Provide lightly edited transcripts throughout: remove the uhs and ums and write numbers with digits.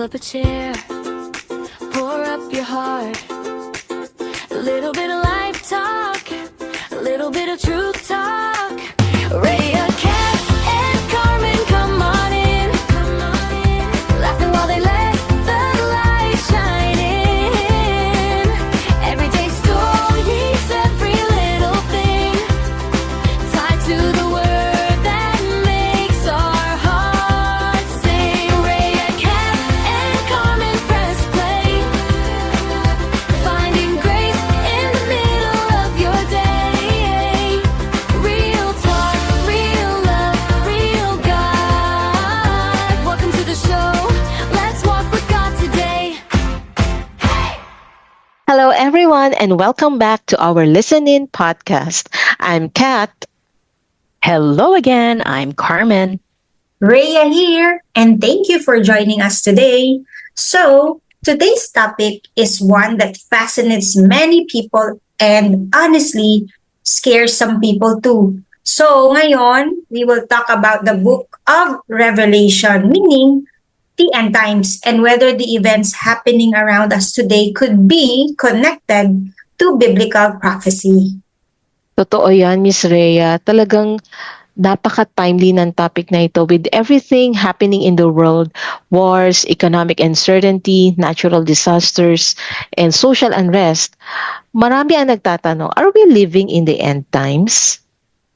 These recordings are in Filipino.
up a chair, pour up your heart. A little bit of life talk, a little bit of truth talk. Rhea, Kat, and Carmen, come on in. Laughing while they let the light shine in. Everyday stories, every little thing, tied to the word that makes our hearts sing. Rhea, Kat, and Carmen, press play. Finding grace in the middle of your day. Real talk, real love, real God. Welcome to the show. Let's walk with God today. Hello, everyone, and welcome back to our Listen In podcast. I'm Kat. Hello again, I'm Carmen. Rhea here, and thank you for joining us today. So, today's topic is one that fascinates many people and honestly scares some people too. So, ngayon, we will talk about the book of Revelation, meaning the end times, and whether the events happening around us today could be connected to biblical prophecy. Totoo yan, Miss Rhea. Talagang napaka-timely ng topic na ito with everything happening in the world, wars, economic uncertainty, natural disasters, and social unrest. Marami ang nagtatanong, are we living in the end times?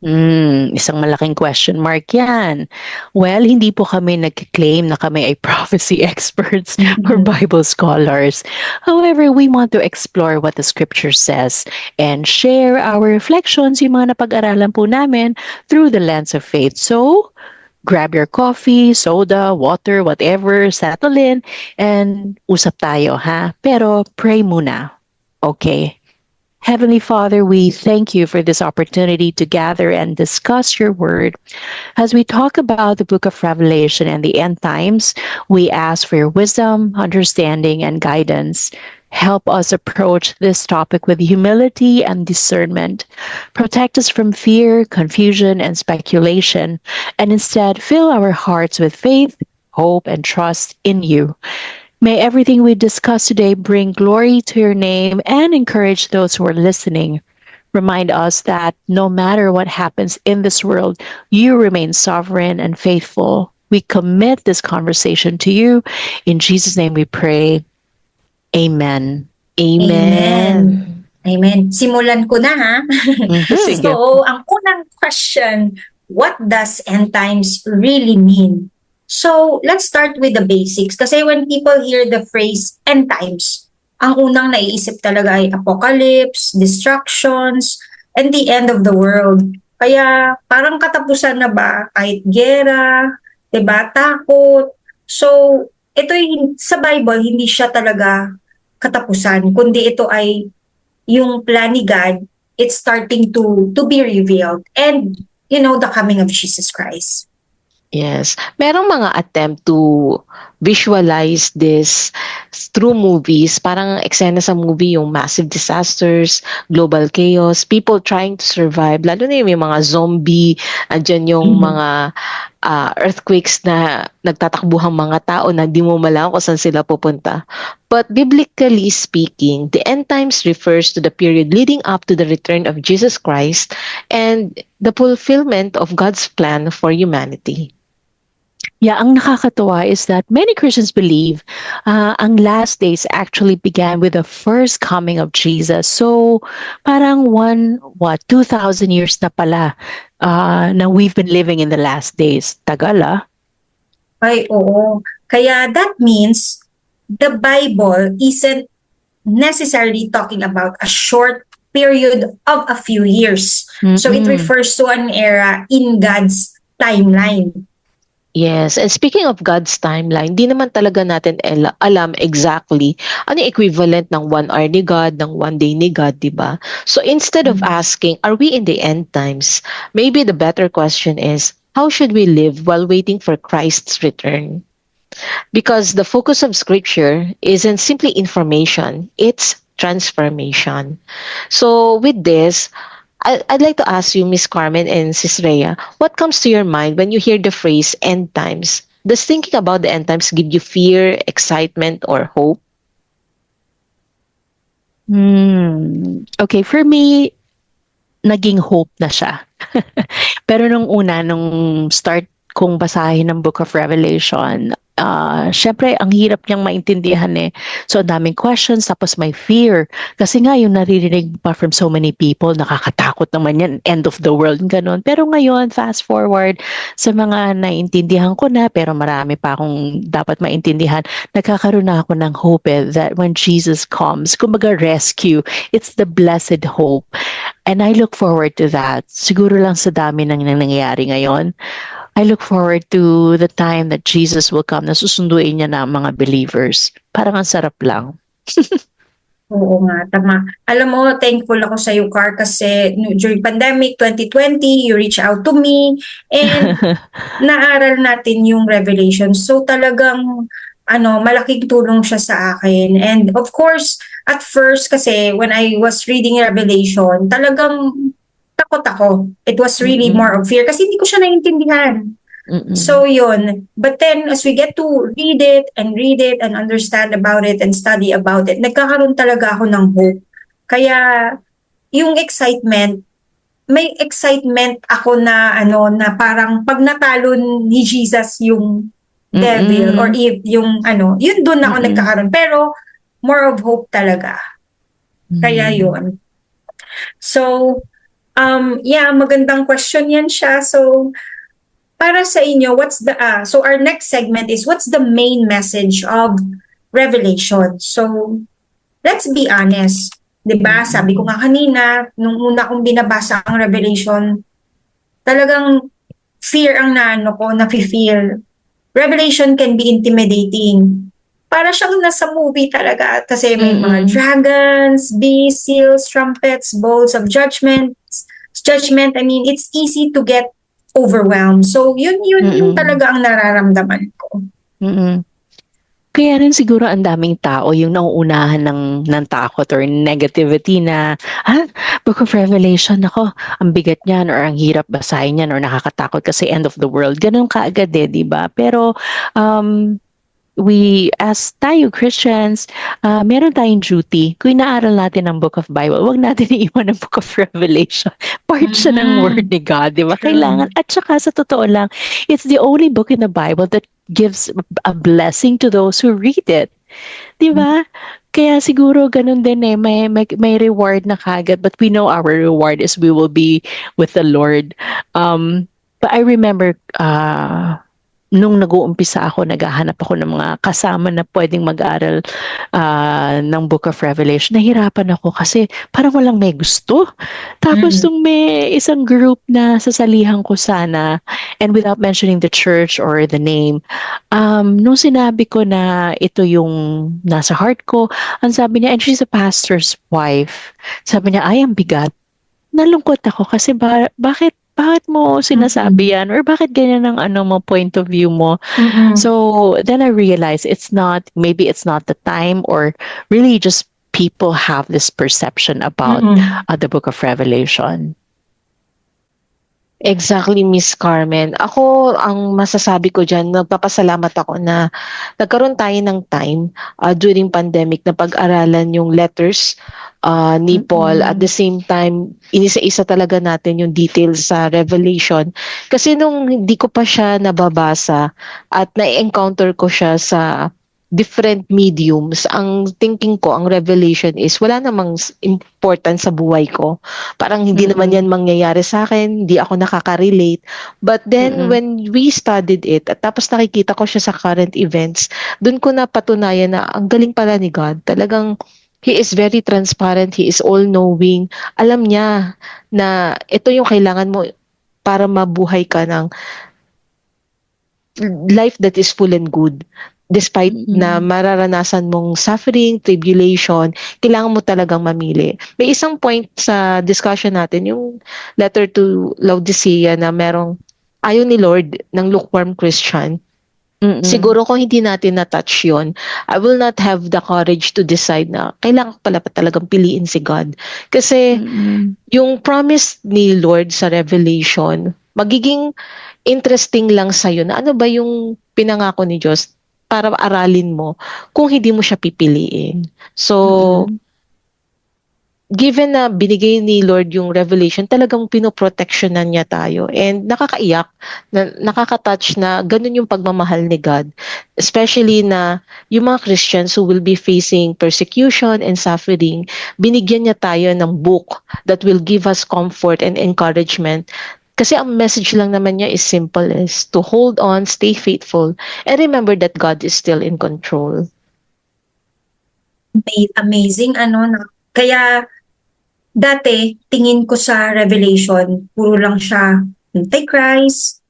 Isang malaking question mark yan. Well, hindi po kami nag-claim na kami ay prophecy experts or Bible scholars. However, we want to explore what the scripture says and share our reflections, yung mga napag-aralan po namin through the lens of faith. So, grab your coffee, soda, water, whatever, settle in, and usap tayo, ha? Pero pray muna. Okay? Heavenly Father, we thank you for this opportunity to gather and discuss your word. As we talk about the book of Revelation and the end times, we ask for your wisdom, understanding, and guidance. Help us approach this topic with humility and discernment. Protect us from fear, confusion, and speculation, and instead fill our hearts with faith, hope, and trust in you. May everything we discuss today bring glory to your name and encourage those who are listening. Remind us that no matter what happens in this world, you remain sovereign and faithful. We commit this conversation to you. In Jesus' name we pray. Amen. Amen. Amen. Simulan ko na ha. Sige. So, ang unang question, what does end times really mean? So, let's start with the basics. Kasi when people hear the phrase end times, ang unang naiisip talaga ay apocalypse, destructions, and the end of the world. Kaya parang katapusan na ba kahit gera, 'di ba? Takot. So, ito sa Bible hindi siya talaga katapusan, kundi ito ay yung plan ni God. It's starting to be revealed, and the coming of Jesus Christ. Yes. Merong mga attempt to visualize this through movies. Parang eksena sa movie yung massive disasters, global chaos, people trying to survive. Lalo na yung may mga zombie, andyan yung mga earthquakes na nagtatakbuhang mga tao na di mo malaman kung saan sila pupunta. But biblically speaking, the end times refers to the period leading up to the return of Jesus Christ and the fulfillment of God's plan for humanity. Yeah, ang nakakatuwa is that many Christians believe ang last days actually began with the first coming of Jesus. So, parang 2,000 years na pala na we've been living in the last days. Tagal Ay, oo. Kaya that means the Bible isn't necessarily talking about a short period of a few years. So it refers to an era in God's timeline. Yes, and speaking of God's timeline, di naman talaga natin alam exactly ano yung equivalent ng 1 hour ni God, ng 1 day ni God, di ba? So instead of asking, are we in the end times? Maybe the better question is, how should we live while waiting for Christ's return? Because the focus of Scripture isn't simply information, it's transformation. So with this, I'd like to ask you, Miss Carmen and Sis Rhea, what comes to your mind when you hear the phrase end times? Does thinking about the end times give you fear, excitement, or hope? Okay, for me, naging hope na siya. Pero nung start kong basahin ng Book of Revelation, syempre, ang hirap niyang maintindihan eh. So, ang daming questions, tapos may fear. Kasi nga, yung naririnig pa from so many people, nakakatakot naman yan, end of the world, ganun. Pero ngayon, fast forward, sa mga naintindihan ko na, pero marami pa akong dapat maintindihan, nagkakaroon na ako ng hope that when Jesus comes, kumbaga rescue, it's the blessed hope. And I look forward to that. Siguro lang sa dami ng nangyayari ngayon, I look forward to the time that Jesus will come na susunduin niya na ang mga believers. Parang ang sarap lang. Oo nga, tama. Alam mo, thankful ako sa iyo, Car, kasi during pandemic 2020, you reach out to me and naaral natin yung Revelation. So talagang malaking tulong siya sa akin. And of course, at first kasi when I was reading Revelation, talagang takot ako. It was really more of fear kasi hindi ko siya naiintindihan. So yun. But then as we get to read it and understand about it and study about it, nagkakaroon talaga ako ng hope. Kaya yung excitement, may excitement ako na na parang pag natalo ni Jesus yung devil or yung yun doon ako nagkakaroon. Pero more of hope talaga. Kaya yun. So yeah, magandang question yan siya. So para sa inyo, so our next segment is what's the main message of Revelation? So let's be honest. 'Di ba? Sabi ko nga kanina, nung una kong binabasa ang Revelation, talagang fear ang nafe-feel. Revelation can be intimidating. Para siyang nasa movie talaga kasi may mga dragons, beasts, seals, trumpets, bowls of judgment. I mean, it's easy to get overwhelmed. So yun talaga ang nararamdaman ko. Kaya rin siguro ang daming tao yung nauunahan ng takot or negativity na, Book of Revelation, ako, ang bigat niyan or ang hirap basahin niyan or nakakatakot kasi end of the world. Ganun kaagad di ba? Pero, we, as tayo Christians, meron tayong duty. Kung inaaral natin ang Book of Bible, wag natin iiwan ang Book of Revelation. Part siya ng Word ni God, di ba? Kailangan. At saka sa totoo lang, it's the only book in the Bible that gives a blessing to those who read it. Di ba? Kaya siguro ganun din may reward na kagad, but we know our reward is we will be with the Lord. But I remember, nung nag-uumpisa ako, naghahanap ako ng mga kasama na pwedeng mag-aral ng Book of Revelation. Nahirapan ako kasi parang walang may gusto. Tapos nung may isang group na sasalihan ko sana, and without mentioning the church or the name, nung sinabi ko na ito yung nasa heart ko, ang sabi niya, and she's a pastor's wife, sabi niya, ay, ang bigat. Nalungkot ako kasi bakit mo sinasabi yan? Or bakit ganyan ang mo point of view mo? So, then I realized maybe it's not the time, or really just people have this perception about the Book of Revelation. Exactly, Miss Carmen. Ako, ang masasabi ko dyan, nagpapasalamat ako na nagkaroon tayo ng time during pandemic na pag-aralan yung letters ni Paul. At the same time, inisa-isa talaga natin yung details sa Revelation. Kasi nung hindi ko pa siya nababasa at na-encounter ko siya sa different mediums, ang thinking ko, ang revelation is wala namang important sa buhay ko. Parang hindi naman yan mangyayari sa akin, hindi ako nakaka-relate. But then when we studied it, at tapos nakikita ko siya sa current events, dun ko napatunayan na ang galing pala ni God. Talagang He is very transparent, He is all-knowing. Alam niya na ito yung kailangan mo para mabuhay ka ng life that is full and good. Despite na mararanasan mong suffering, tribulation, kailangan mo talagang mamili. May isang point sa discussion natin, yung letter to Laodicea na merong ayaw ni Lord ng lukewarm Christian. Siguro kung hindi natin na-touch yun, I will not have the courage to decide na kailangan pala pa talagang piliin si God. Kasi yung promise ni Lord sa Revelation, magiging interesting lang sa'yo na ano ba yung pinangako ni Diyos para aralin mo kung hindi mo siya pipiliin. So, given na binigay ni Lord yung revelation, talagang pinoproteksyonan niya tayo. And nakakaiyak, nakaka-touch na ganun yung pagmamahal ni God. Especially na yung mga Christians who will be facing persecution and suffering, binigyan niya tayo ng book that will give us comfort and encouragement. Kasi ang message lang naman niya is simple, is to hold on, stay faithful, and remember that God is still in control. Amazing, na. Kaya, dati, tingin ko sa Revelation, puro lang siya Antichrist.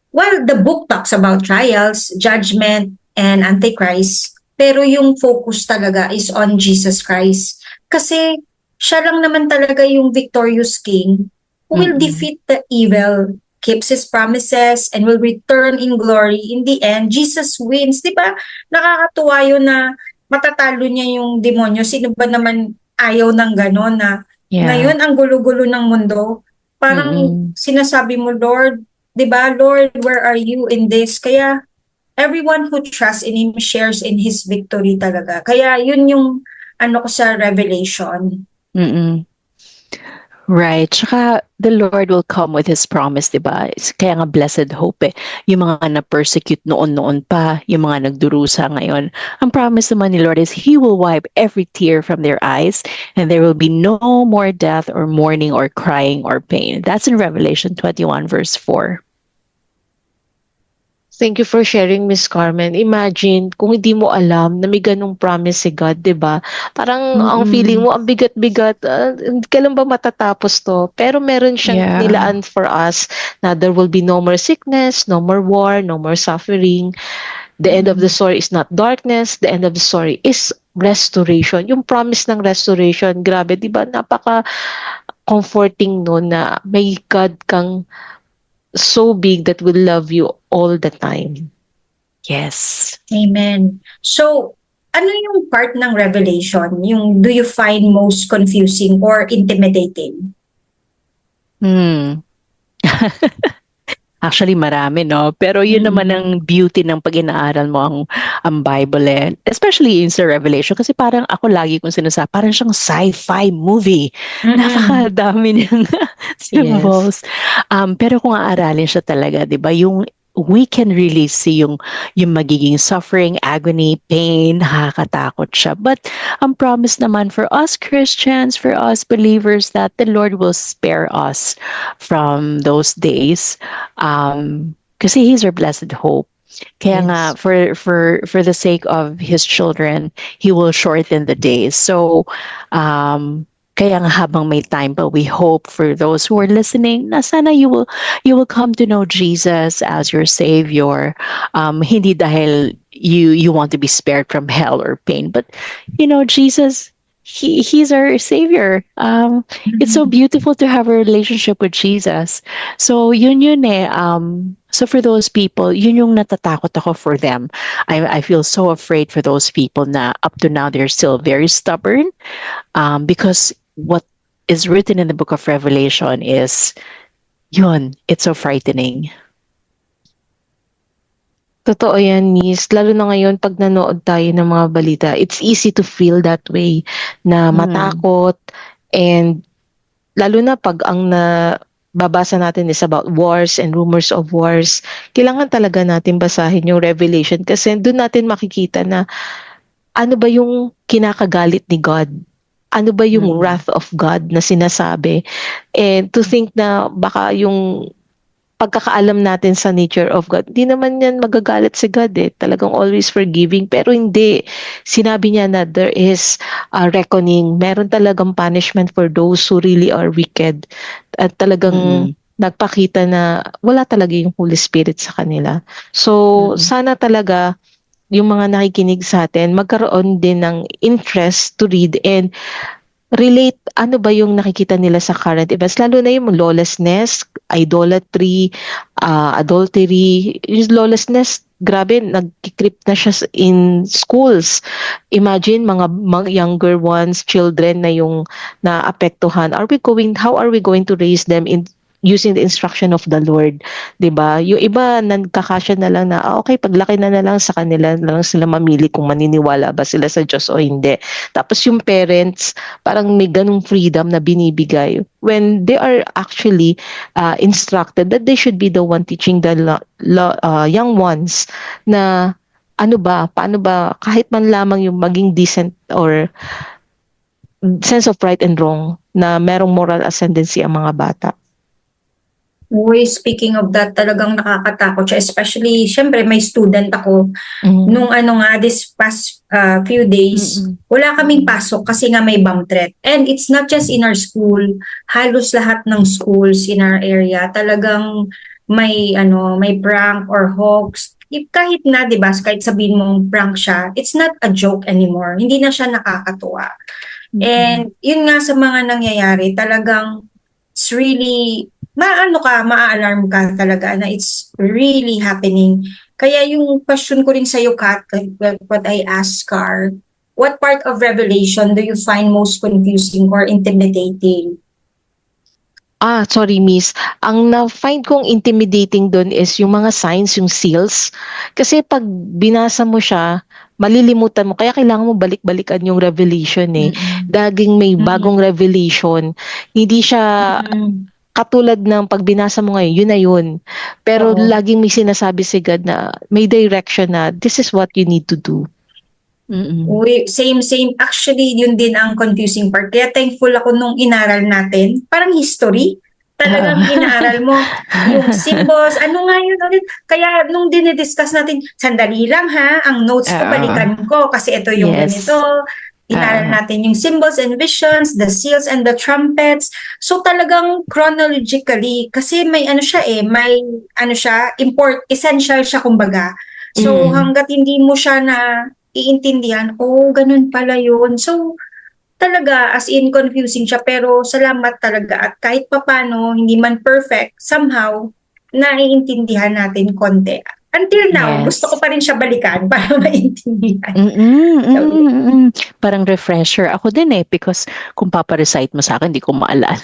Well, the book talks about trials, judgment, and Antichrist. Pero yung focus talaga is on Jesus Christ. Kasi siya lang naman talaga yung victorious king who will defeat the evil, keeps his promises, and will return in glory. In the end, Jesus wins. Di ba? Nakakatuwa yun na matatalo niya yung demonyo. Sino ba naman ayaw ng gano'n na ngayon ang gulo-gulo ng mundo? Parang sinasabi mo, Lord, di ba? Lord, where are you in this? Kaya everyone who trusts in Him shares in His victory talaga. Kaya yun yung ko sa Revelation. Right. Tsaka the Lord will come with His promise, diba? Kaya nga blessed hope eh. Yung mga na-persecute noon pa, yung mga nagdurusa ngayon. Ang promise naman ni Lord is He will wipe every tear from their eyes and there will be no more death or mourning or crying or pain. That's in Revelation 21 verse 4. Thank you for sharing, Miss Carmen. Imagine kung hindi mo alam na may ganung promise si God, 'di ba? Parang ang feeling mo ang bigat-bigat, kailan ba matatapos 'to? Pero meron siyang nilaan for us na there will be no more sickness, no more war, no more suffering. The end of the story is not darkness, the end of the story is restoration. Yung promise ng restoration, grabe, 'di ba? Napaka comforting no na may God kang so big that will love you all the time. Yes. Amen. So, ano yung part ng Revelation? Yung do you find most confusing or intimidating? Actually, marami, no? Pero yun naman ang beauty ng pag inaaral mo ang Bible eh. Especially in sa Revelation. Kasi parang ako lagi kong sinasabi, parang siyang sci-fi movie. Napakadami niyang symbols. Pero kung aaralin siya talaga, di ba, we can really see yung magiging suffering, agony, pain, nakakatakot siya. But ang promise naman for us Christians, for us believers, that the Lord will spare us from those days. Kasi He's our blessed hope. Kaya nga, for the sake of His children, He will shorten the days. So, kaya nga habang may time pa, we hope for those who are listening na sana you will come to know Jesus as your Savior. Hindi dahil you want to be spared from hell or pain, but Jesus, He's our Savior. It's so beautiful to have a relationship with Jesus. So yun eh. So for those people, yun yung natatakot ako for them. I feel so afraid for those people na up to now they're still very stubborn. Because what is written in the book of Revelation is, it's so frightening. Totoo yan, Miss. Lalo na ngayon, pag nanood tayo ng mga balita, it's easy to feel that way, na matakot. And lalo na pag ang babasa natin is about wars and rumors of wars, kailangan talaga natin basahin yung Revelation kasi doon natin makikita na ano ba yung kinakagalit ni God. Ano ba yung wrath of God na sinasabi? And to think na baka yung pagkakaalam natin sa nature of God, hindi naman yan magagalit si God eh. Talagang always forgiving. Pero hindi. Sinabi niya na there is a reckoning. Meron talagang punishment for those who really are wicked. At talagang nagpakita na wala talaga yung Holy Spirit sa kanila. So, sana talaga yung mga nakikinig sa atin, magkaroon din ng interest to read and relate ano ba yung nakikita nila sa current events, lalo na yung lawlessness, idolatry, adultery, yung lawlessness, grabe, nag-creep na siya in schools. Imagine, mga younger ones, children na yung naapektuhan. How are we going to raise them using the instruction of the Lord, 'di ba? Yung iba nagkakasya na lang na okay, paglaki na lang sa kanila na lang sila mamili kung maniniwala ba sila sa Diyos o hindi. Tapos yung parents parang may ganung freedom na binibigay when they are actually instructed that they should be the one teaching the young ones na paano ba kahit man lamang yung maging decent or sense of right and wrong na merong moral ascendancy ang mga bata. Uy, speaking of that, talagang nakakatakot siya. Especially, syempre, may student ako. Nung this past few days, wala kaming pasok kasi nga may bomb threat. And it's not just in our school. Halos lahat ng schools in our area, talagang may prank or hoax. Kahit na, di ba, kahit sabihin mong prank siya, it's not a joke anymore. Hindi na siya nakakatuwa. And yun nga sa mga nangyayari, talagang it's really ma-alarm ka talaga na it's really happening. Kaya yung question ko rin sa'yo, Kat, like what I asked Car, what part of Revelation do you find most confusing or intimidating? Sorry miss. Ang na-find kong intimidating doon is yung mga signs, yung seals. Kasi pag binasa mo siya, malilimutan mo. Kaya kailangan mo balik-balikan yung revelation eh. Daging may bagong revelation. Hindi siya katulad ng pag binasa mo ngayon, yun na yun. Pero Oo. laging may sinasabi si God na may direction na this is what you need to do. Uy, same. Actually, yun din ang confusing part. Kaya thankful ako nung inaral natin. Parang history. Talagang inaaral mo yung symbols. Ano nga yun ulit? Kaya nung dinidiscuss natin, sandali lang ha, ang notes ko, balikan ko. Kasi ito yung Yes. ganito. Inaral natin yung symbols and visions, the seals and the trumpets. So talagang chronologically, kasi may essential siya kumbaga. So hanggat hindi mo siya na iintindihan, ganun pala yun. So talaga, as in confusing siya, pero salamat talaga at kahit papano, hindi man perfect, somehow, naiintindihan natin konti. Until now, Yes. gusto ko pa rin siya balikan para maintindihan. Parang refresher. Ako din because kung paparecite mo sa akin, hindi ko maalala.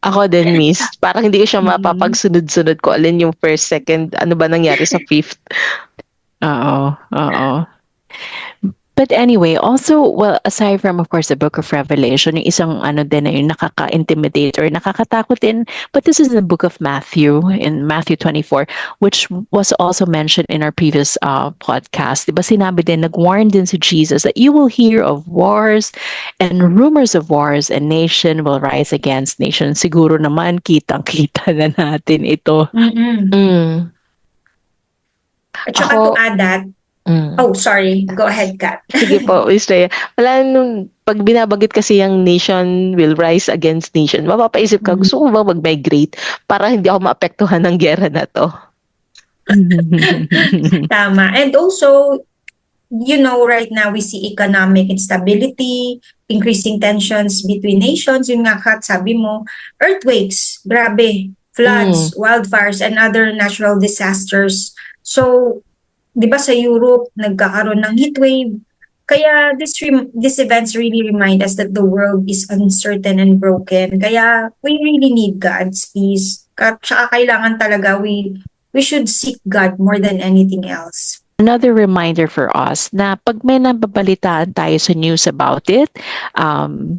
Ako din, miss. Parang hindi ko siya mapapagsunod-sunod ko alin yung first, second, ano ba nangyari sa fifth. Oo. But anyway, also, well, aside from, of course, the book of Revelation, yung isang din na yung nakaka-intimidate or nakakatakot din, but this is the book of Matthew, in Matthew 24, which was also mentioned in our previous podcast. Diba sinabi din, nag-warn din si Jesus that you will hear of wars and rumors of wars and nation will rise against nation. Siguro naman, kitang-kita na natin ito. At saka to add that, sorry, go ahead, Kat. Sige po, Miss Rhea. Wala nung pag binabagit kasi yung nation will rise against nation, mapapaisip ka, gusto ko ba mag-migrate para hindi ako maapektuhan ng gera na to? Tama. And also, right now we see economic instability, increasing tensions between nations. Yung nga, Kat, sabi mo, earthquakes, grabe, floods, wildfires, and other natural disasters. So, di ba sa Europe, nagkakaroon ng heat wave. Kaya these events really remind us that the world is uncertain and broken. Kaya we really need God's peace. Tsaka kailangan talaga we should seek God more than anything else. Another reminder for us na pag may nababalitaan tayo sa news about it,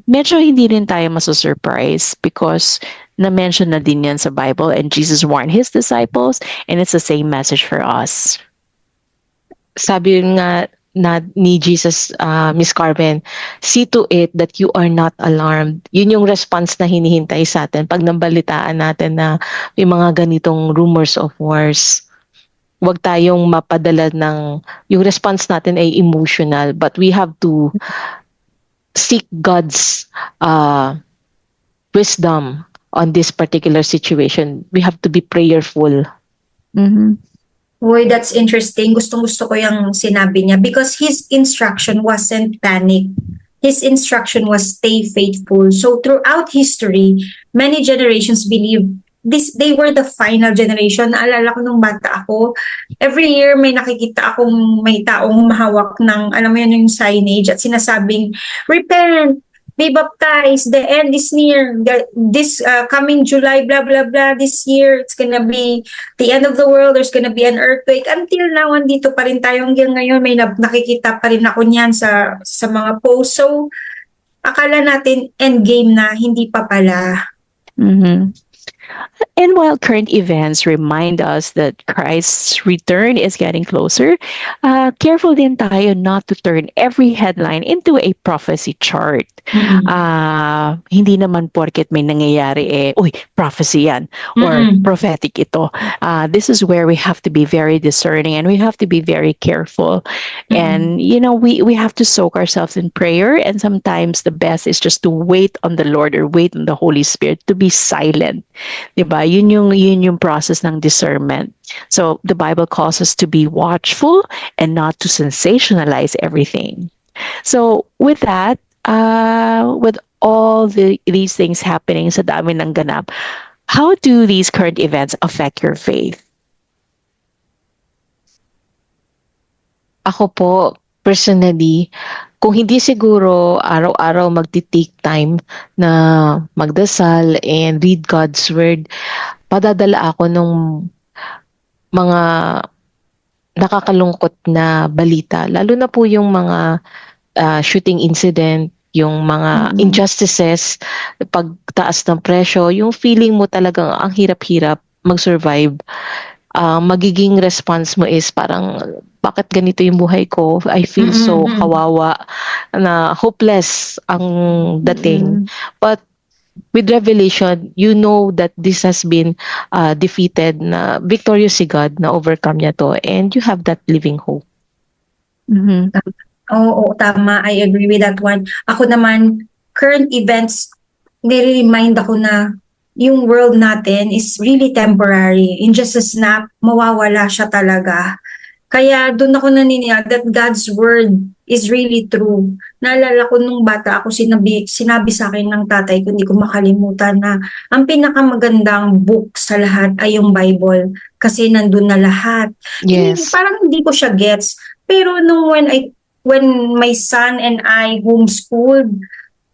medyo hindi rin tayo masusurprise because na-mention na din yan sa Bible and Jesus warned His disciples and it's the same message for us. Sabi nga ni Jesus, Miss Carmen, see to it that you are not alarmed. Yun yung response na hinihintay sa atin pag nabalitaan natin na may mga ganitong rumors of wars. Huwag tayong mapadala yung response natin ay emotional, but we have to seek God's wisdom on this particular situation. We have to be prayerful. Uy, that's interesting. Gustong-gusto ko yung sinabi niya because his instruction wasn't panic. His instruction was stay faithful. So throughout history, many generations believe they were the final generation. Naalala ko nung bata ako, every year may nakikita akong may taong mahawak ng, alam mo yun, yung signage at sinasabing, repent, be baptized. The end is near. This coming July, blah, blah, blah, this year, it's gonna be the end of the world. There's gonna be an earthquake. Until now, andito pa rin tayo hanggang ngayon. May nakikita pa rin ako niyan sa mga posts. So, akala natin endgame na, hindi pa pala. Mhm. And while current events remind us that Christ's return is getting closer, careful din tayo not to turn every headline into a prophecy chart. Hindi naman porket may nangyayari uy, prophecy yan or prophetic ito. This is where we have to be very discerning and we have to be very careful. And we have to soak ourselves in prayer, and sometimes the best is just to wait on the Lord or wait on the Holy Spirit, to be silent. 'Di ba? Yun yung process ng discernment. So the Bible calls us to be watchful and not to sensationalize everything. So with that, with all these things happening sa dami ng ganap, how do these current events affect your faith? Ako po, personally, kung hindi siguro araw-araw magti-take time na magdasal and read God's Word, padadala ako nung mga nakakalungkot na balita. Lalo na po yung mga shooting incident, yung mga injustices, pagtaas ng presyo, yung feeling mo talagang ang hirap-hirap mag-survive. Magiging response mo is parang, bakit ganito yung buhay ko? I feel so kawawa, na hopeless ang dating. But with revelation, you know that this has been defeated, na victorious si God, na overcome niya to, and you have that living hope. Oo, tama. I agree with that one. Ako naman, current events, nire-remind ako na yung world natin is really temporary. In just a snap, mawawala siya talaga. Kaya doon ako naniniwala that God's word is really true. Naalala ko nung bata ako, sinabi sa akin ng tatay ko, hindi ko makalimutan, na ang pinakamagandang book sa lahat ay yung Bible. Kasi nandun na lahat. Yes. Parang hindi ko siya gets. Pero nung when my son and I homeschooled,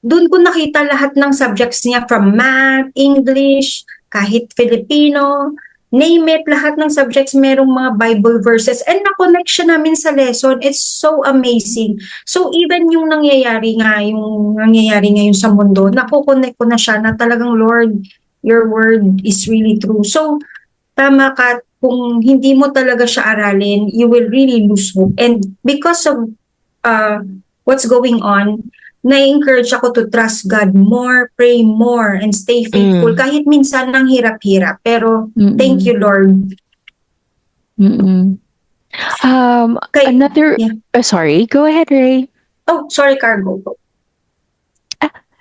doon ko nakita lahat ng subjects niya, from math, English, kahit Filipino, name it, lahat ng subjects merong mga Bible verses, and na-connect siya namin sa lesson. It's so amazing. So even yung nangyayari ngayon sa mundo, nakukonect ko na siya na talagang, Lord, your word is really true. So tama ka, kung hindi mo talaga siya aralin, you will really lose hope. And because of what's going on, na-encourage ako to trust God more, pray more, and stay faithful. Kahit minsan nang hirap-hirap. Pero thank you, Lord. Sorry, go ahead, Ray. Oh, sorry, Cargo.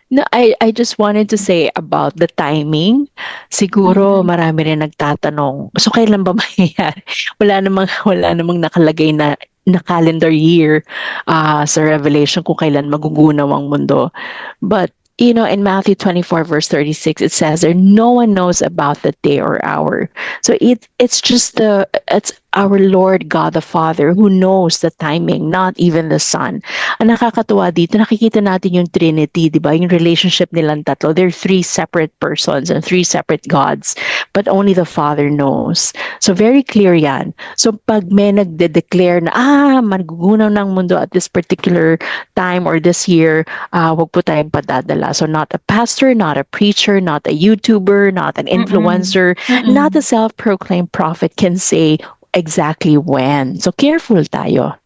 No, I just wanted to say about the timing. Siguro marami rin nagtatanong, so kailan ba mangyayari? Wala namang nakalagay na calendar year sa Revelation kung kailan magugunaw ang mundo. But in Matthew 24 verse 36, it says there, no one knows about the day or hour. So it's our Lord God the Father who knows the timing, not even the Son. Ang nakakatuwa dito, nakikita natin yung Trinity, di ba? Yung relationship nilang tatlo. They're three separate persons and three separate gods, but only the Father knows. So very clear yan. So pag may nagde-declare na, magugunaw ng mundo at this particular time or this year, wag po tayong padadala. So not a pastor, not a preacher, not a YouTuber, not an influencer, not a self-proclaimed prophet can say exactly when. So careful tayo.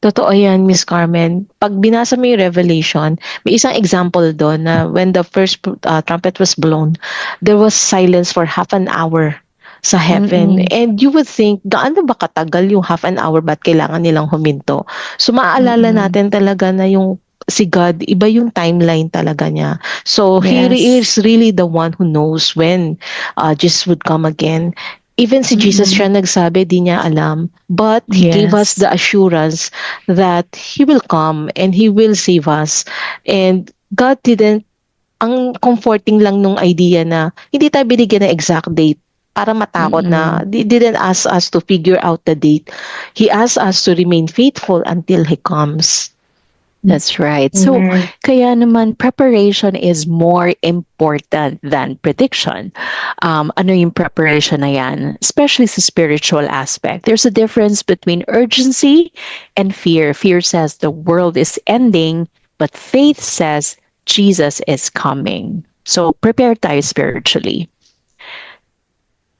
Totoo yan, Miss Carmen. Pag binasa mo yung Revelation, may isang example doon na when the first trumpet was blown, there was silence for half an hour sa heaven. And you would think, gaano ba katagal yung half an hour, ba't kailangan nilang huminto? So maaalala natin talaga na yung si God, iba yung timeline talaga niya. So He is really the one who knows when Jesus would come again. Even si Jesus siya nagsabi, di niya alam. But He gave us the assurance that He will come and He will save us. And God didn't, ang comforting lang nung idea na hindi tayo binigyan ng exact date para matakot na, He didn't ask us to figure out the date. He asked us to remain faithful until He comes. That's right. So, Amen. kaya naman preparation is more important than prediction. Ano yung preparation na yan? Especially sa spiritual aspect. There's a difference between urgency and fear. Fear says the world is ending, but faith says Jesus is coming. So, prepare tayo spiritually.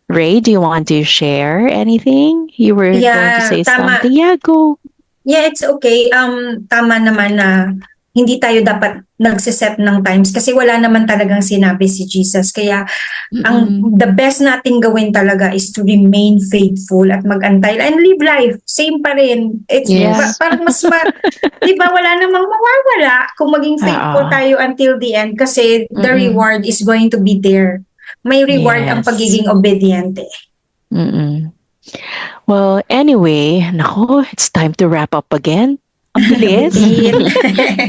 Ray, do you want to share anything? You were going to Yeah, say tama. something. Yeah, go. Yeah, it's okay. Tama naman na hindi tayo dapat nagsiset ng times kasi wala naman talagang sinabi si Jesus. Kaya the best nating gawin talaga is to remain faithful at mag-antay and live life. Same pa rin. It's Yes. parang di ba wala namang mawawala kung maging faithful tayo until the end kasi the reward is going to be there. May reward ang Yes. pagiging obediente. Well, anyway, nako, it's time to wrap up again. Ang bilis.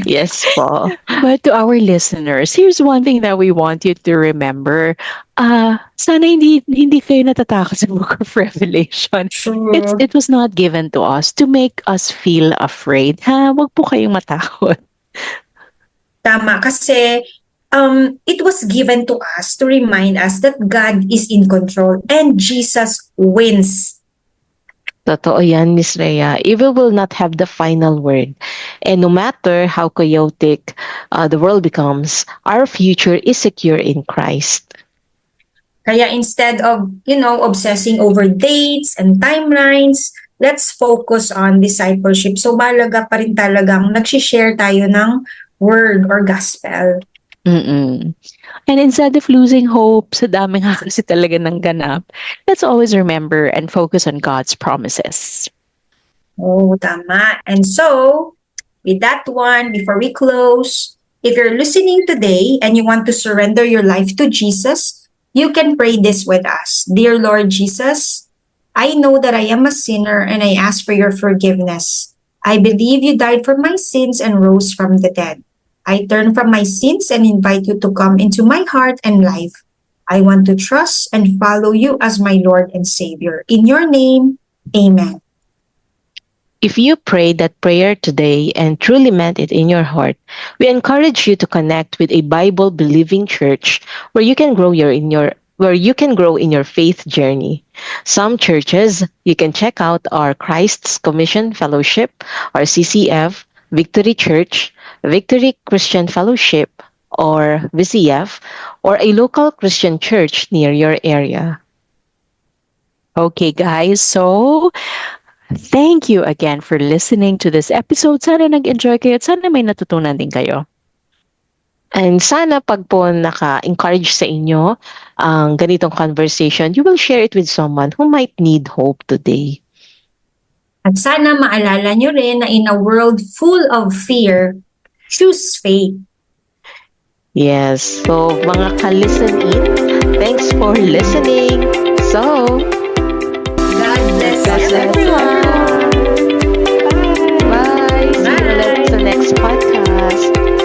Yes po. But to our listeners, here's one thing that we want you to remember. Sana hindi kayo natatakot sa Book of Revelation. True. It was not given to us to make us feel afraid. Wag po kayong matakot. Tama, kasi it was given to us to remind us that God is in control and Jesus wins. Totoo yan, Miss Rhea. Evil will not have the final word. And no matter how chaotic the world becomes, our future is secure in Christ. Kaya instead of, obsessing over dates and timelines, let's focus on discipleship. So, balaga pa rin talagang nagsishare tayo ng word or gospel. And instead of losing hope sa daming kasi talaga ng ganap, let's always remember and focus on God's promises. Oh, tama. And so, with that one, before we close, if you're listening today and you want to surrender your life to Jesus, you can pray this with us. Dear Lord Jesus, I know that I am a sinner and I ask for your forgiveness. I believe you died for my sins and rose from the dead. I turn from my sins and invite you to come into my heart and life. I want to trust and follow you as my Lord and Savior. In your name, amen. If you prayed that prayer today and truly meant it in your heart, we encourage you to connect with a Bible-believing church where you can grow in your faith journey. Some churches you can check out are Christ's Commission Fellowship or CCF, Victory Church, Victory Christian Fellowship or VCF, or a local Christian church near your area. Okay, guys. So, thank you again for listening to this episode. Sana nag-enjoy kayo at sana may natutunan din kayo. And sana pag po naka-encourage sa inyo ang ganitong conversation, you will share it with someone who might need hope today. At sana maalala nyo rin na in a world full of fear, choose faith. Yes. So, mga ka-listen in, thanks for listening. So, God bless God bless everyone. everyone. Bye. See you ulit sa next podcast.